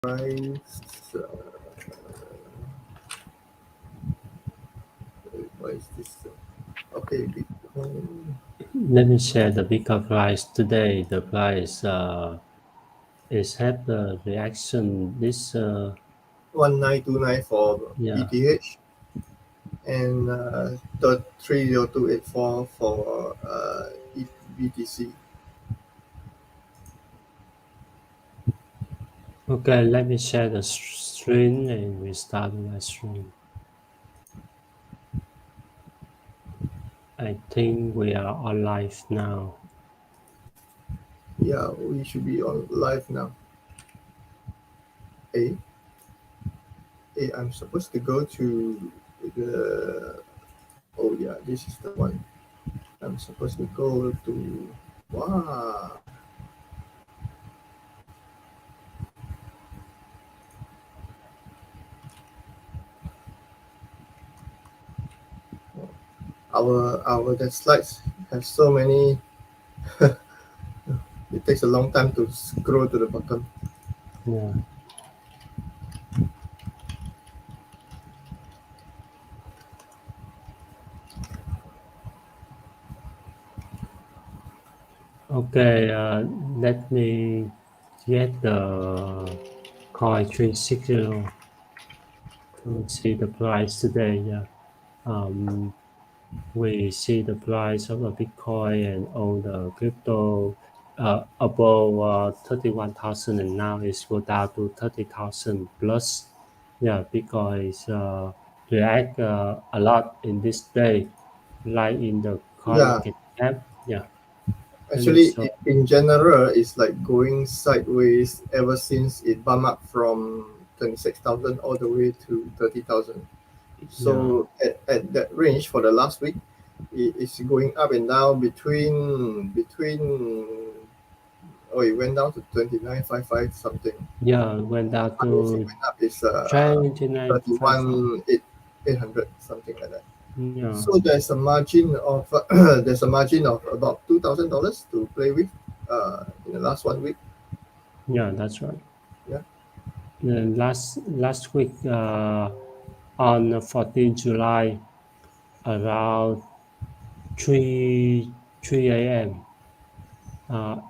price. What is this? Okay, Bitcoin. Let me share the Bitcoin price today. The price is have the reaction. This 1929 for yeah. ETH and 30284 for BTC. Okay, let me share the screen and we start my stream. I think we are on live now. Yeah, we should be on live now. Hey, hey, I'm supposed to go to the. Oh yeah, this is the one. I'm supposed to go to. Wow. Our the slides have so many. It takes a long time to scroll to the bottom. Yeah. Okay, let me get the coin 360 to see the price today. Yeah. Um, we see the price of the Bitcoin and all the crypto above 31,000 and now it's go down to 30,000 plus. Yeah, Bitcoin is react a lot in this day, like in the coin Yeah, market cap. Yeah, let me actually, show. in general, it's like going sideways ever since it bumped up from 26,000 all the way to 30,000. Yeah, So at that range for the last week, it's going up and down between. Oh, it went down to 29.55 something. yeah, went down Highest it to went up is 29.55. 800 something like that. Yeah, So there's a margin of there's a margin of about $2,000 to play with in the last 1 week. yeah, that's right. Yeah, Last week on 14 July around 3 a.m.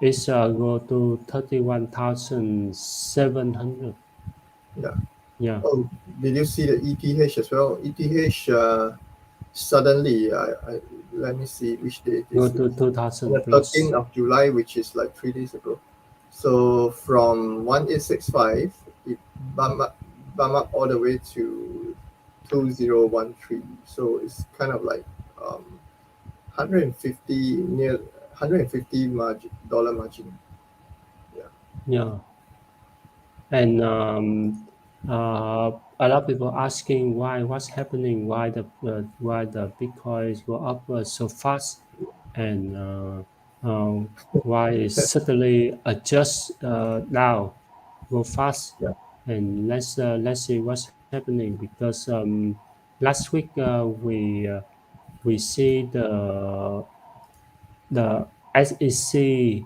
It's go to 31,700. yeah. Yeah, Oh, did you see the ETH as well? ETH suddenly, let me see which day it go is. to It's on 2,000 the plus. 13th of July, which is like 3 days ago. So from 1865, it bump up all the way to 2013. So it's kind of like 150 near 150 dollar margin. Yeah. Yeah, and a lot of people asking why, what's happening, why the Bitcoins go up so fast, and why it suddenly adjust now go fast, Yeah. and let's see what's happening because last week we see the SEC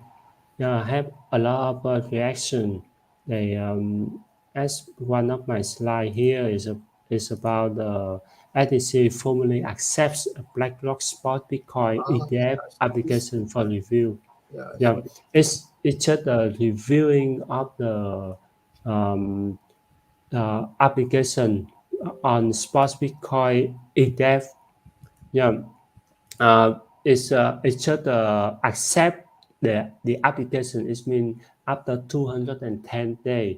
have a lot of reaction. They as one of my slide here is about the SEC formally accepts a BlackRock spot Bitcoin Ah, ETF I saw this. application for review. Yeah, I saw Yeah, this. it's just a reviewing of the um, application on spot Bitcoin ETF. Yeah, it's just accept the application. It means after 210 days,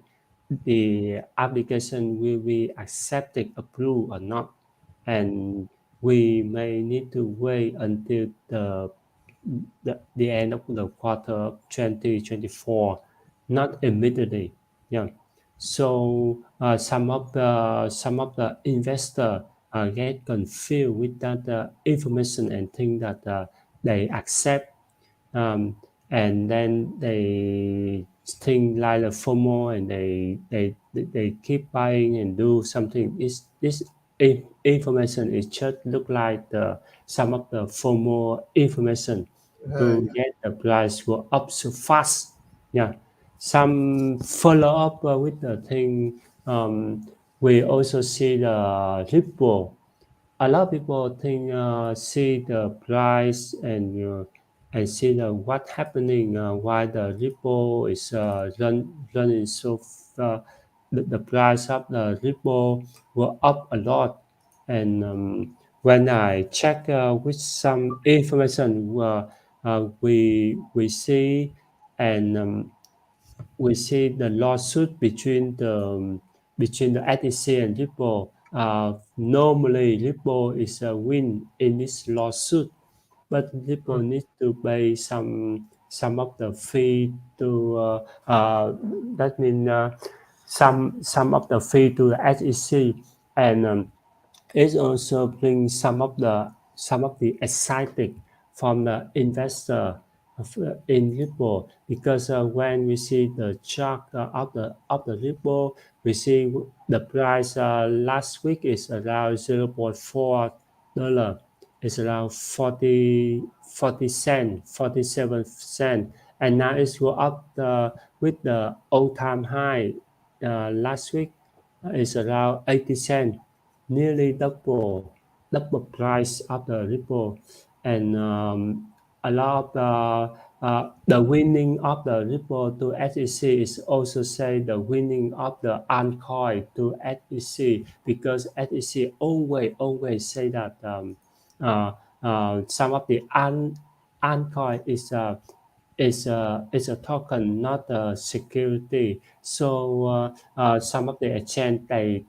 the application will be accepted, approved or not, and we may need to wait until the end of the quarter of 2024, not immediately. Yeah. So some of the investor get confused with that information and think that they accept um, and then they think like the FOMO and they keep buying and do something. This information is just look like some of the FOMO information to Yeah. get the price go up so fast. Yeah, some follow up with the thing. We also see the Ripple. A lot of people think see the price and see the what happening why the Ripple is running so the price of the Ripple were up a lot and when I check with some information we see and we see the lawsuit between the SEC and Ripple. Normally, Ripple is a win in this lawsuit, but Ripple Mm. needs to pay some of the fee to that means some of the fee to the SEC and it also brings some of the exciting from the investor in Ripple because when we see the chart of the Ripple, we see the price last week is around $0.4. It's around 40 cent, 47 cent, and now it's go up with the all-time high last week is around 80 cent, nearly double price of the Ripple, and a lot of the winning of the Ripple to SEC is also say the winning of the altcoin to SEC because SEC always say that uh, some of the altcoin is a token, not a security. So some of the exchange they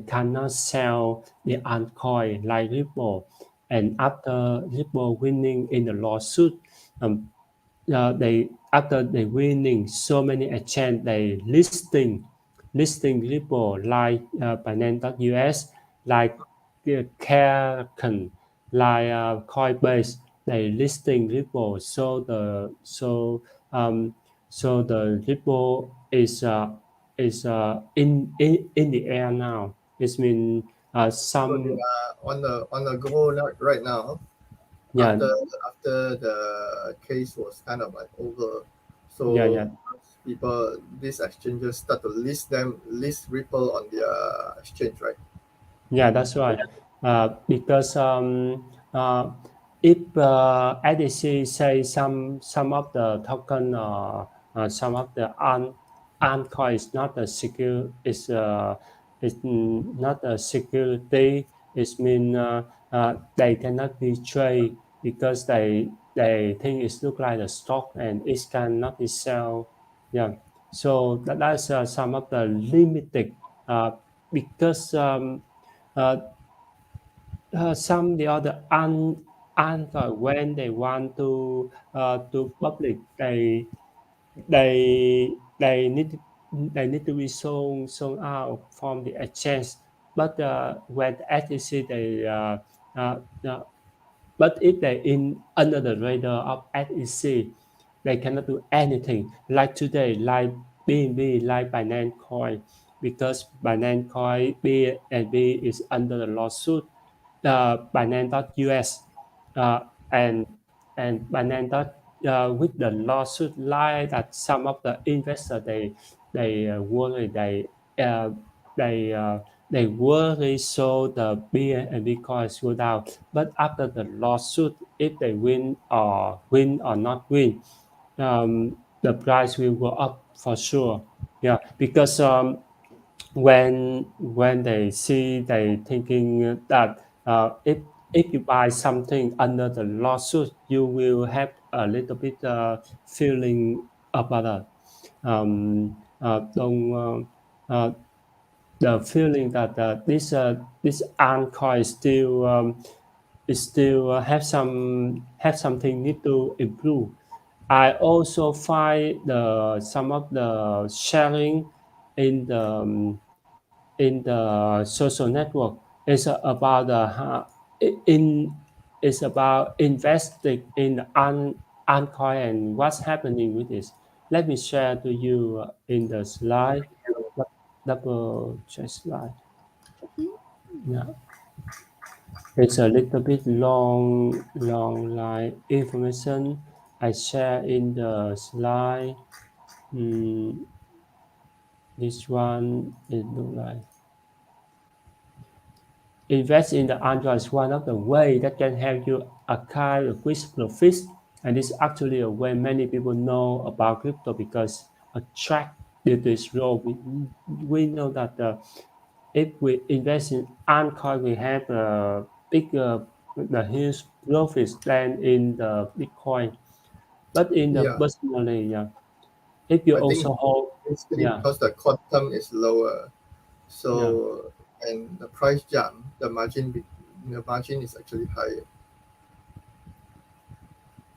cannot sell the altcoin like Ripple. And after Ripple winning in the lawsuit, um, they after they winning so many exchange they listing Ripple like Binance.us, like Kraken, like Coinbase. They listing Ripple, um, so the Ripple is in the air now. It means So they some are on the go right now. yeah After the case was kind of like over, yeah so yeah people these exchanges start to list Ripple on their exchange, right? Yeah, that's right. Because if IDC say some of the token some of the altcoin is not a secure is not a security. It mean they cannot be trade because they think it look like a stock and it cannot be sell. Yeah, so that's some of the limited because. Uh, some the other answer when they want to public they need to be shown out from the exchange but when the SEC uh, uh, but if they in under the radar of SEC they cannot do anything like today like BNB like Binance Coin because Binance Coin BNB is under the lawsuit Binance.us uh, and Binance with the lawsuit lie that some of the investors they worry uh, they uh, they worry so the BNB coins go down but after the lawsuit if they win or not win the price will go up for sure yeah because when they see they thinking that if you buy something under the lawsuit you will have a little bit feeling about it don't the feeling that this altcoin still have something need to improve. I also find the some of the sharing in the social network is about in is about investing in the altcoin and what's happening with this. Let me share to you in the slide. Double check slide. Yeah, it's a little bit long line information I share in the slide. This one it look like invest in the Android is one of the way that can help you acquire a quick profit, and this is actually a way many people know about crypto because a track due to its role. We know that if we invest in altcoin, we have a bigger, the huge profits than in the Bitcoin. But in the Yeah, personally, yeah, if you I think also hold, basically yeah, because the quantum is lower, yeah, so and the price jump, the margin is actually higher.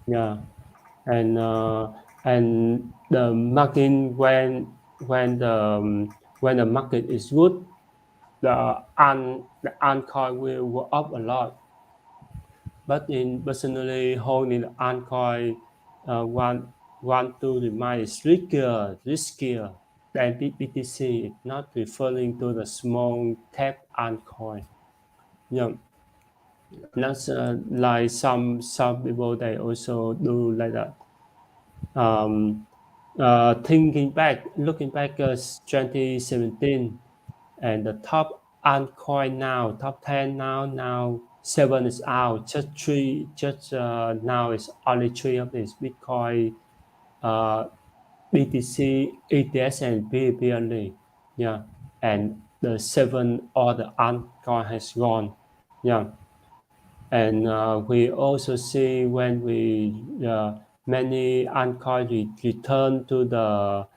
yeah, and the market when the market is good, the altcoin will go up a lot. But in personally holding the altcoin, want to remain riskier than BTC. It's not referring to the small cap altcoin. Yeah, Yeah, that's like some people they also do like that. Um, Thinking back, looking back, 2017, and the top altcoin now, top 10 now seven is out, just now is only three of these Bitcoin, uh, BTC, ETS, and BNB only. Yeah, and the seven other altcoin has gone. Yeah, and we also see when many altcoins return to the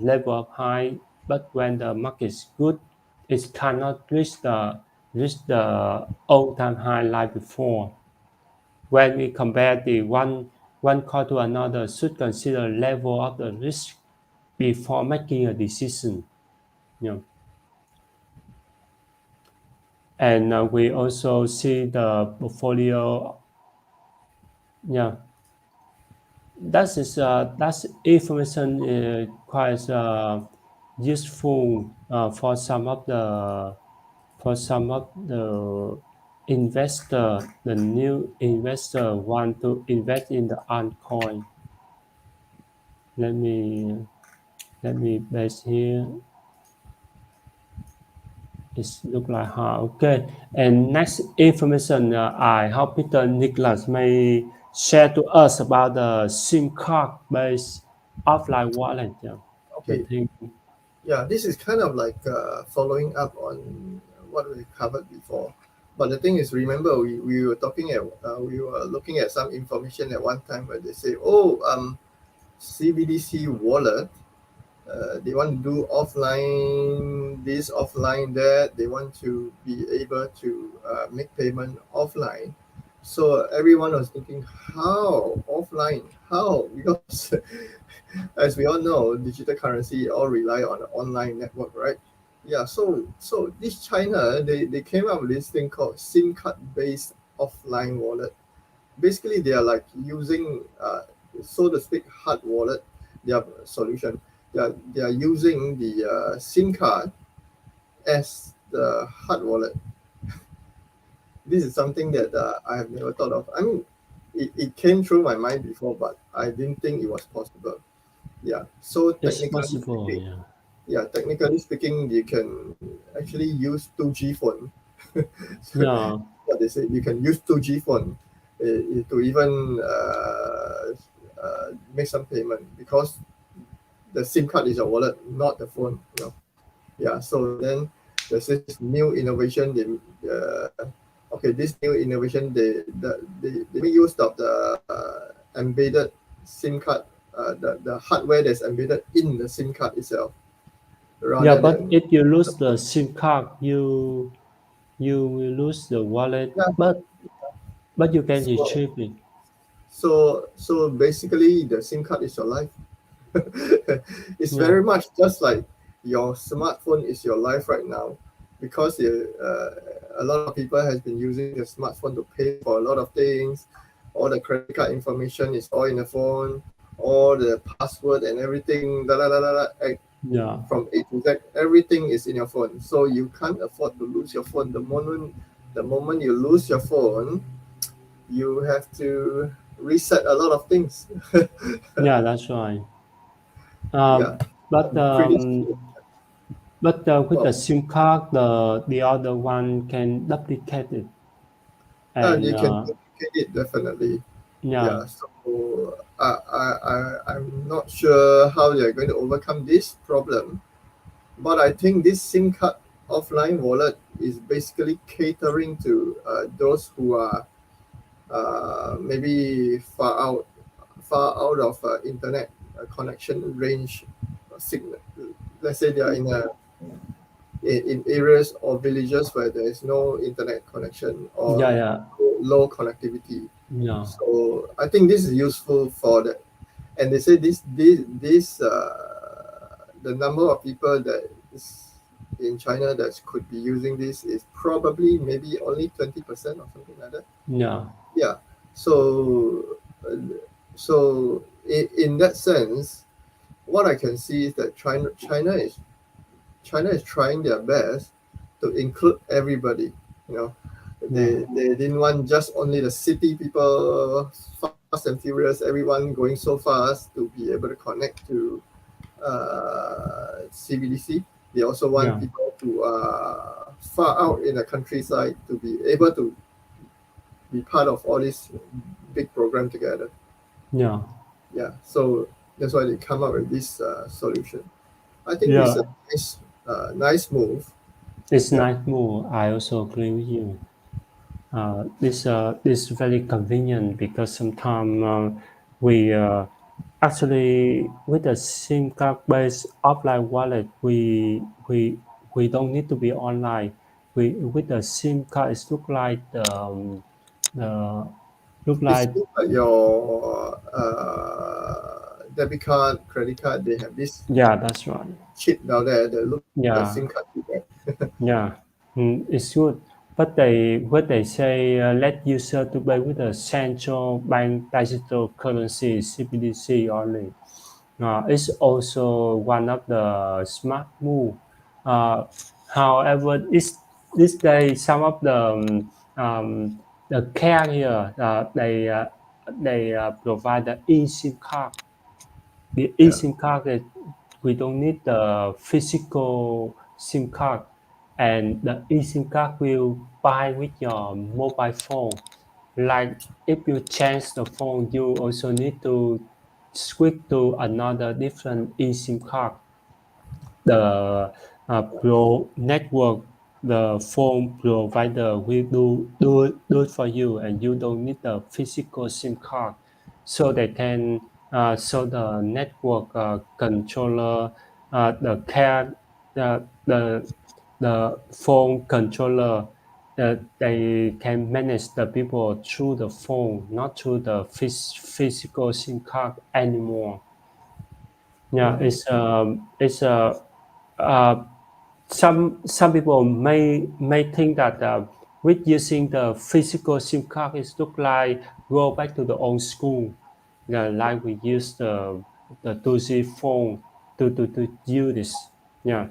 level of high, but when the market is good, it cannot reach the all-time high like before. When we compare the one coin to another, should consider level of the risk before making a decision. You know, and we also see the portfolio. Yeah, that's information quite useful for some of the investor. The new investor want to invest in the altcoin. Let me let me base here. It look like how okay. And next information, I hope Peter Nicholas may share to us about the SIM card based offline wallet. Yeah, the okay. thing. Yeah, this is kind of like following up on what we covered before. But the thing is, remember we were looking at some information at one time where they say, oh, CBDC wallet, they want to do offline this, offline that. They want to be able to make payment offline. So everyone was thinking, how offline? How? Because as we all know, digital currency all rely on an online network, right? Yeah. So this China, they came up with this thing called SIM card based offline wallet. Basically, they are like using, so to speak, hard wallet. Their solution. They are using the SIM card as the hard wallet. This is something that I have never thought of. I mean, it came through my mind before, but I didn't think it was possible. Yeah. So It's possible. Yeah. technically speaking, you can actually use 2G phone. So Yeah. what they say, you can use 2G phone to even make some payment because the SIM card is your wallet, not the phone. Yeah. So then there's this new innovation. Okay, this new innovation, they make use of the embedded SIM card, the hardware that's embedded in the SIM card itself, Yeah, rather but than if you lose the SIM card, you will lose the wallet, yeah. but you can So retrieve it. so basically, the SIM card is your life. It's Yeah. very much just like your smartphone is your life right now, because a lot of people has been using the smartphone to pay for a lot of things. All the credit card information is all in the phone, all the password and everything, da, da, da, da, da, Yeah. from A to Z, everything is in your phone. So you can't afford to lose your phone. The moment you lose your phone, you have to reset a lot of things. Yeah, that's right. Um, Yeah, but pretty um, soon. with the Well, SIM card, the other one can duplicate it, and you can duplicate it definitely. yeah, Yeah, so I'm not sure how they're going to overcome this problem, but I think this SIM card offline wallet is basically catering to those who are maybe far out of internet connection range signal. Let's say they are in areas or villages where there is no internet connection yeah, or yeah, low connectivity. yeah, So I think this is useful for that. And they say this the number of people that is in China that could be using this is probably maybe only 20% or something like that. yeah, Yeah. So uh, so in that sense, what I can see is that China is trying their best to include everybody. You know, yeah, they didn't want just only the city people, fast and furious, everyone going so fast to be able to connect to CBDC. They also want yeah, people who are far out in the countryside to be able to be part of all this big program together. yeah, Yeah, so that's why they come up with this solution. I think this is yeah. a nice move. It's Yeah, nice move. I also agree with you. This very convenient because sometimes we actually with the SIM card based offline wallet we don't need to be online. We with the SIM card it the look it's like look like your debit card, credit card. They have this yeah, that's right. chip down there that look like SIM Yeah, card chip, right? yeah, it's good. But what they say let user to pay with a central bank digital currency CBDC only. It's also one of the smart move. Uh, however, this day some of the carrier they provide the eSIM card. The Yeah, eSIM card is we don't need the physical SIM card, and the eSIM card will buy with your mobile phone. Like if you change the phone, you also need to switch to another different eSIM card. The pro network, the phone provider will do it for you, and you don't need the physical SIM card. So they can so the network controller, the care, the phone controller, they can manage the people through the phone, not through the physical SIM card anymore. Yeah, mm, it's uh, some people may think that with using the physical SIM card, it look like go back to the old school, yeah, like we use the 2G phone to use this. Yeah,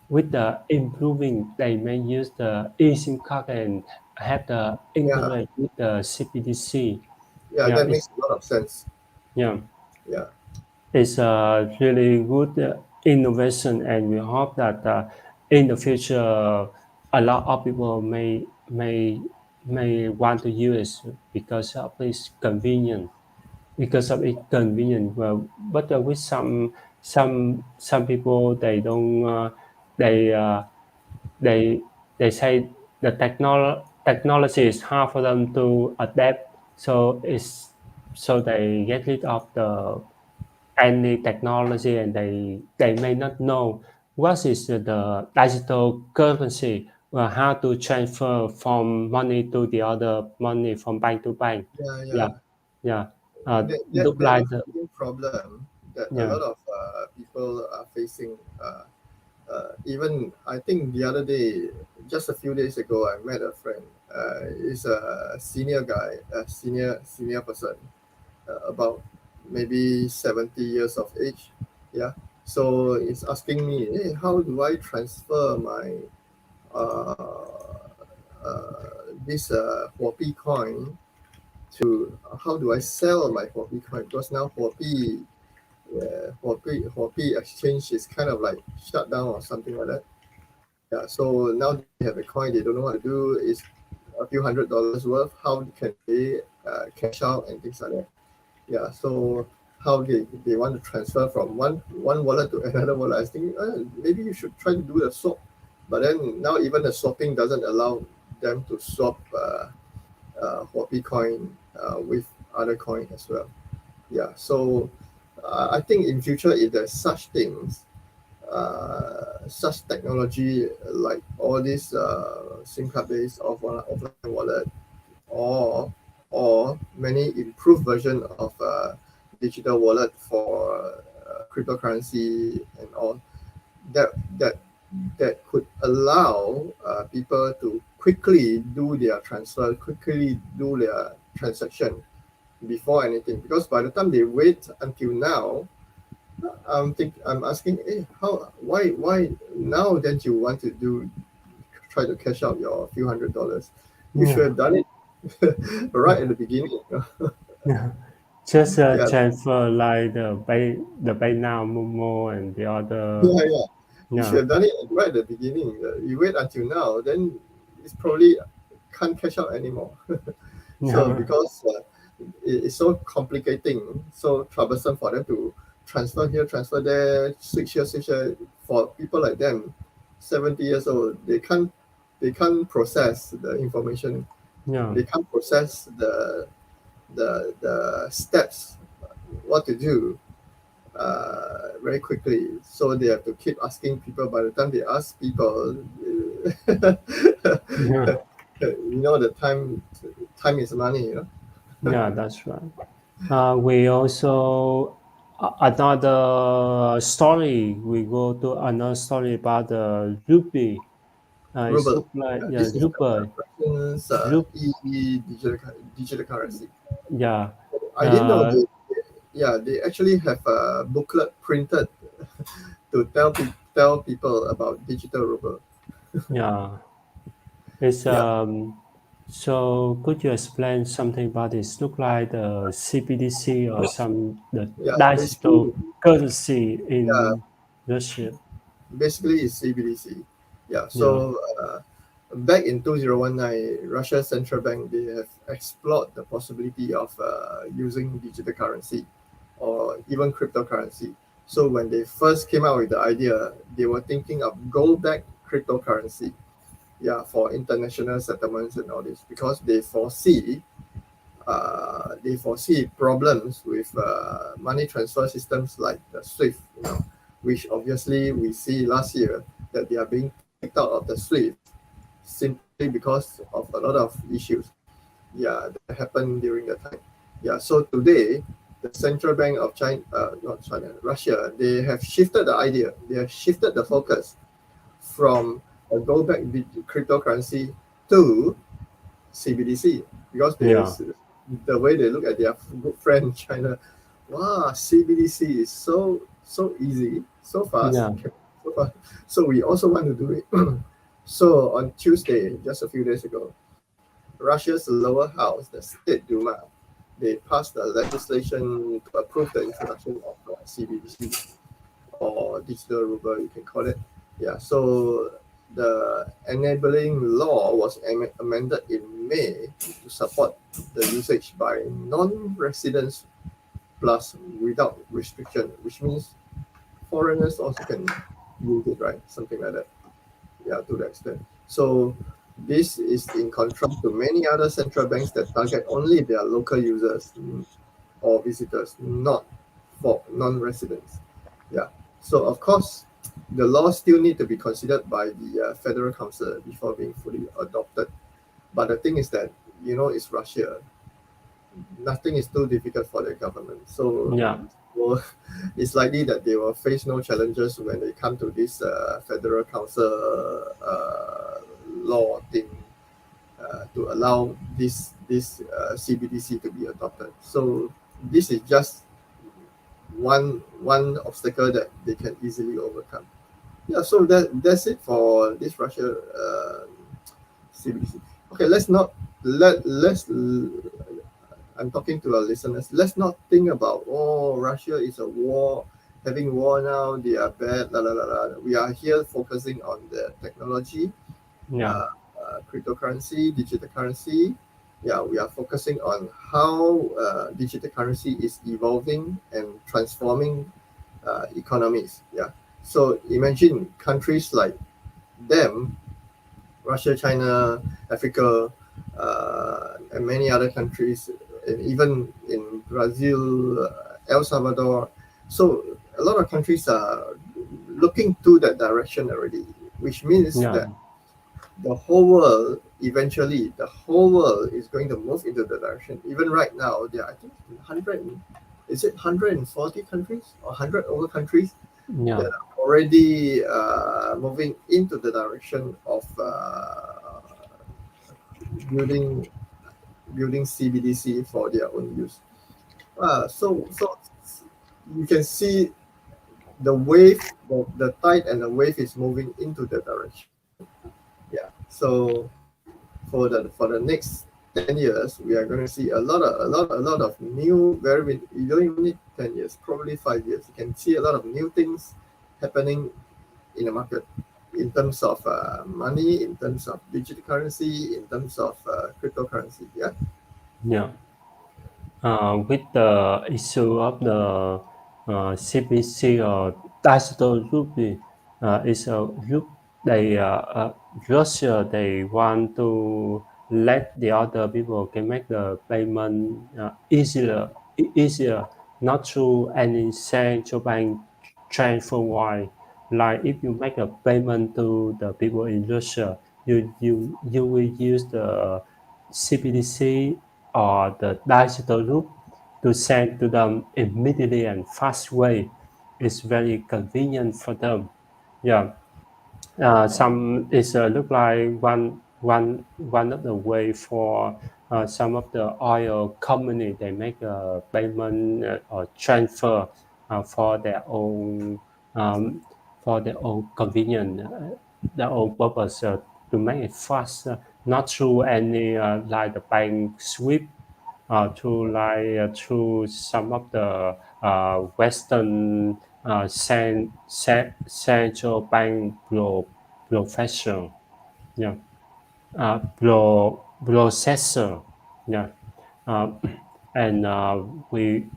with the improving, they may use the eSIM card and have the yeah, internet with the CBDC. yeah. Yeah, That makes a lot of sense. yeah. Yeah, It's a really good innovation, and we hope that in the future, a lot of people may want to use it because of its convenient. Because of its convenient, well, but with some people they don't they they they say the technology is hard for them to adapt, so they get rid of the any technology and they may not know what is the digital currency or how to transfer from money to the other money from bank to bank. yeah, Yeah, yeah. yeah. That Look that like is the the main problem that a yeah, lot of people are facing. Even I think the other day, just a few days ago, I met a friend. He's a senior guy, a senior person, about maybe 70 years of age. Yeah. So he's asking me, hey, how do I transfer my uh, this Huobi coin to how do I sell my Huobi coin? Because now Huobi Huobi exchange is kind of like shut down or something like that. Yeah, so now they have a coin, they don't know what to do. It's a few $100s worth. How can they cash out and things like that? Yeah, so how they want to transfer from one wallet to another wallet. I think maybe you should try to do the swap, but then now even the swapping doesn't allow them to swap Huobi coin with other coin as well. Yeah, so I think in future if there's such things, such technology like all these SIM card based offline wallet, or many improved version of digital wallet for cryptocurrency and all that that that could allow people to quickly do their transfer, quickly do their transaction before anything. Because by the time they wait until now, I'm asking, why now that you want to try to cash out your few $100s? You should have done it right at the beginning. Yeah. Just Yeah, transfer like the Buy Now Momo and the other. yeah. You should Yeah, have done it right at the beginning. You wait until now, then it's probably can't cash out anymore. So yeah, because it's so complicating, so troublesome for them to transfer here, transfer there, switch here, switch there. For people like them, 70 years old, they can't process the information. yeah, They can't process the steps, what to do very quickly. So they have to keep asking people. By the time they ask people, yeah, the time is money. yeah. That's right. We also another story. We go to another story about the rupee. It Ruble. look like, yeah, This is rupee. Russians Rup, digital currency. yeah, I didn't know uh, they actually have a booklet printed to tell people about digital ruble. yeah. It's Yeah, So could you explain something about this? Look like the CBDC or some the yeah. digital currency Yeah, in Russia. basically it's CBDC. Yeah, Yeah, so back in 2019, Russia's central bank, they have explored the possibility of using digital currency or even cryptocurrency. So when they first came out with the idea, they were thinking of gold-backed cryptocurrency, yeah, for international settlements and all this, because they foresee problems with money transfer systems like the SWIFT, which obviously we see last year that they are being kicked out of the SWIFT simply because of a lot of issues, yeah, that happened during that time. Yeah, so today the central bank of China, not China, Russia, they have shifted the idea, they have shifted the focus from a gold-backed cryptocurrency to CBDC, because yeah, the way they look at their good friend China. Wow, CBDC is so easy, so fast, yeah, so fast. So we also want to do it. So on Tuesday, just a few days ago, Russia's lower house, the State Duma, they passed the legislation to approve the introduction of CBDC, or digital ruble, you can call it. Yeah, so the enabling law was amended in May to support the usage by non-residents plus without restriction, which means foreigners also can use it, right? Something like that. Yeah, to that extent. So this is in contrast to many other central banks that target only their local users, or visitors, not for non-residents. Yeah. So of course, the law still need to be considered by the Federal Council before being fully adopted. But the thing is that it's Russia. Nothing is too difficult for the government. So, yeah, well, it's likely that they will face no challenges when they come to this Federal Council law thing to allow this CBDC to be adopted. So this is just one obstacle that they can easily overcome. Yeah, so that's it for this Russia CBDC. Okay, let's not let's. I'm talking to our listeners. Let's not think about, oh, Russia is a war, having war now. They are bad. La la la la. We are here focusing on the technology, yeah, cryptocurrency, digital currency. Yeah, we are focusing on how digital currency is evolving and transforming economies. Yeah. So imagine countries like them, Russia, China, Africa, and many other countries, and even in Brazil, El Salvador. So a lot of countries are looking to that direction already, which means yeah, that the whole world, eventually the whole world is going to move into the direction. Even right now, there are, I think, 100, is it 140 countries or 100 over countries yeah, that are already moving into the direction of building building CBDC for their own use. So you can see the wave, the tide and the wave is moving into the direction. Yeah. So for the next 10 years, we are going to see a lot of new very. You don't even need 10 years, probably 5 years. You can see a lot of new things happening in the market in terms of money, in terms of digital currency, in terms of cryptocurrency. Yeah. yeah. With the issue of the CBC or digital rupee, is a group they Russia they want to let the other people can make the payment easier, not through any central bank transfer wire. Like if you make a payment to the people in Russia, you will use the CBDC or the digital loop to send to them immediately and fast way. It's very convenient for them. Yeah, some is look like one of the way for some of the oil company they make a payment or transfer for their own um, convenience, their own purpose to make it fast, not through any like the bank sweep through some of the Western central bank profession, yeah, processor, yeah, uh, and we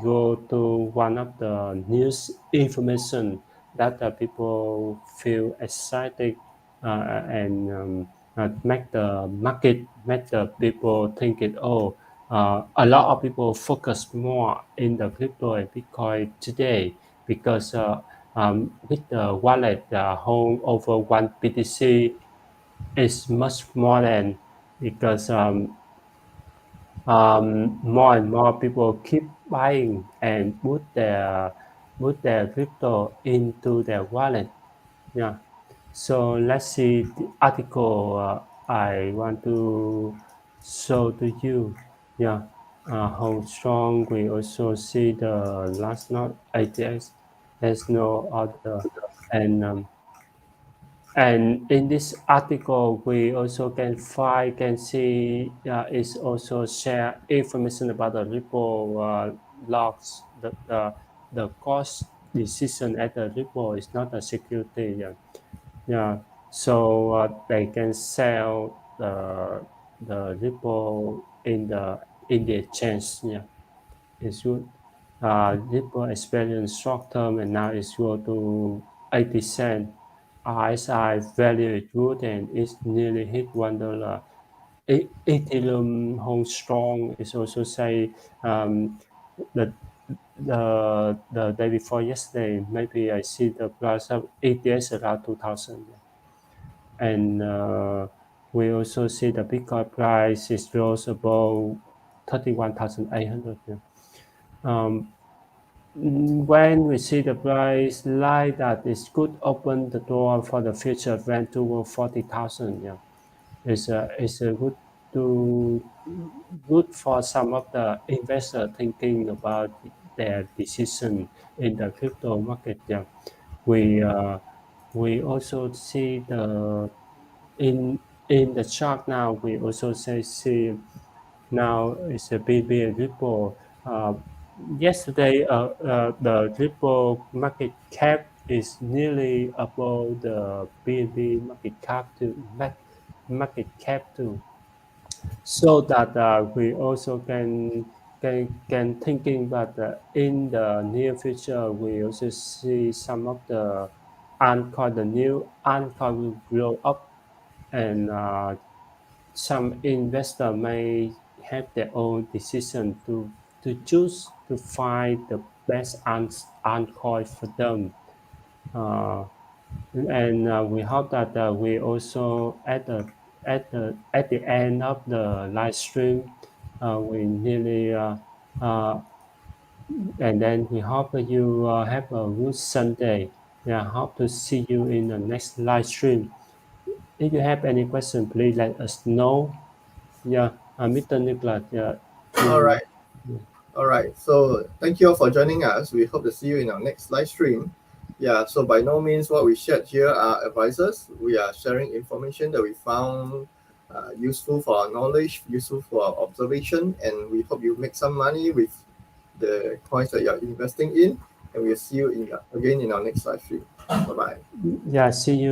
go to one of the news information that people feel excited and make the market, make the people think it. Oh, a lot of people focus more in the crypto and Bitcoin today because with the wallet hold over one BTC is much more than because more and more people keep buying and put their crypto into their wallet. Yeah. So let's see the article I want to show to you. Yeah. How strong we also see the last note ATS. There's no other, and and in this article, we also can see is also share information about the Ripple logs. The cost decision at the Ripple is not a security. Yeah. So they can sell the Ripple in the exchange. Yeah, it's good. Ripple experienced short term and now it's go to 80 cent. RSI value is good and it's nearly hit $1. Ethereum holds strong. It's also say the the day before yesterday, maybe I see the price of ETS around 2000. And we also see the Bitcoin price is rose above 31,800. Yeah. Um, when we see the price like that, it could open the door for the future rent to 40,000. Yeah, it's a to good for some of the investor thinking about their decision in the crypto market. Yeah, we uh, we also see the in the chart now. We also see Now it's a BNB and Ripple. Yesterday, the Ripple market cap is nearly above the BNB market cap too. So that we also can thinking that in the near future we also see some of the the new altcoin will grow up, and some investor may have their own decision to choose to find the best altcoin for them. Uh, and we hope that we also at the end of the live stream, we nearly and then we hope that you have a good Sunday. Yeah, hope to see you in the next live stream. If you have any question, please let us know. Yeah, Mr. Nicholas. Yeah, All you. right. All right. So thank you all for joining us. We hope to see you in our next live stream. Yeah. So by no means what we shared here are advisors. We are sharing information that we found useful for our knowledge, useful for our observation, and we hope you make some money with the coins that you are investing in. And we'll see you again in our next live stream. Bye bye. Yeah, see you.